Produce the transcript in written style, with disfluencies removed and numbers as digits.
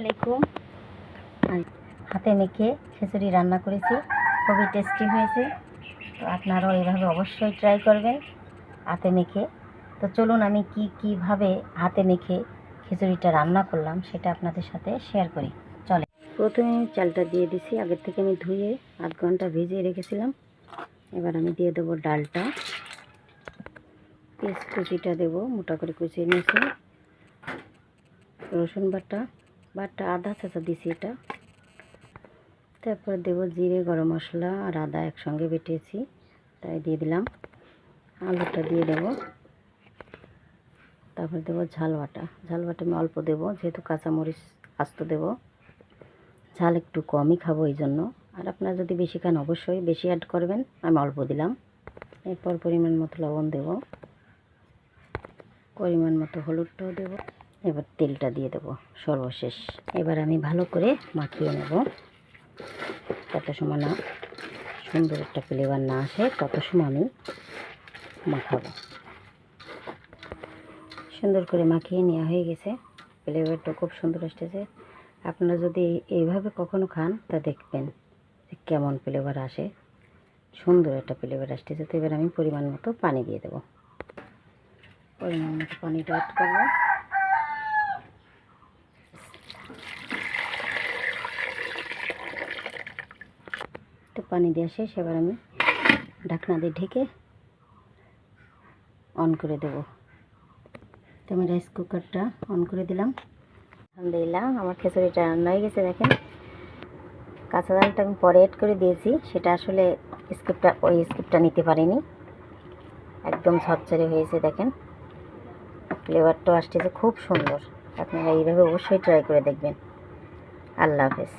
আলাইকুম। হাতে মেখে খিচুড়ি রান্না করেছি, খুবই টেস্টি হয়েছে। তো আপনারাও এইভাবে অবশ্যই ট্রাই করবেন হাতে মেখে। তো চলুন আমি কিভাবে হাতে মেখে খিচুড়িটা রান্না করলাম সেটা আপনাদের সাথে শেয়ার করি। চলে, প্রথমে চালটা দিয়ে দিছি। আগের থেকে আমি ধুয়ে আধ ঘন্টা ভিজিয়ে রেখেছিলাম। এবার আমি দিয়ে দেবো ডালটা, পেঁয়াজ কুচিটা দেবো, মোটা করে কুচিয়ে নিয়েছি। রসুন বাটা আদা চেঁচা দিছি এটা। তারপর দেবো জিরে, গরম মশলা আর আদা একসঙ্গে বেটেছি, তাই দিয়ে দিলাম। আলুটা দিয়ে দেবো। তারপর দেবো ঝাল বাটা আমি অল্প দেবো, যেহেতু কাঁচামরিচ আস্ত দেবো। ঝাল একটু কমই খাবো এই জন্য, আর আপনারা যদি বেশি খান অবশ্যই বেশি অ্যাড করবেন, আমি অল্প দিলাম। এরপর পরিমাণ মতো লবণ দেবো, পরিমাণ মতো হলুদটাও দেবো। এবার তেলটা দিয়ে দেবো সর্বশেষ। এবার আমি ভালো করে মাখিয়ে নেব। তত সময় না সুন্দর একটা ফ্লেভার না আসে তত সময় আমি মাখাবো। সুন্দর করে মাখিয়ে নেওয়া হয়ে গেছে, ফ্লেভারটা খুব সুন্দর আসতেছে। আপনারা যদি এইভাবে কখনো খান তা দেখবেন যে কেমন ফ্লেভার আসে, সুন্দর একটা ফ্লেভার আসতেছে। তো এবার আমি পরিমাণ মতো পানি দিয়ে দেবো। পরিমাণ মতো পানিটা অ্যাড করবো। তো পানি দেওয়া শেষ। এবার আমি ঢাকনা দিয়ে ঢেকে অন করে দেব। তো আমি রাইস কুকারটা অন করে দিলাম। আলহামদুলিল্লাহ, আমার খিচুড়িটা রান্না হয়ে গেছে। দেখেন, কাঁচা ডালটা আমি পরে অ্যাড করে দিয়েছি, সেটা আসলে স্কিপটা নিতে পারিনি। একদম ঝরঝরে হয়েছে, দেখেন ফ্লেভারটাও আসতেছে খুব সুন্দর। আপনারা এইভাবে অবশ্যই ট্রাই করে দেখবেন। আল্লাহ হাফেজ।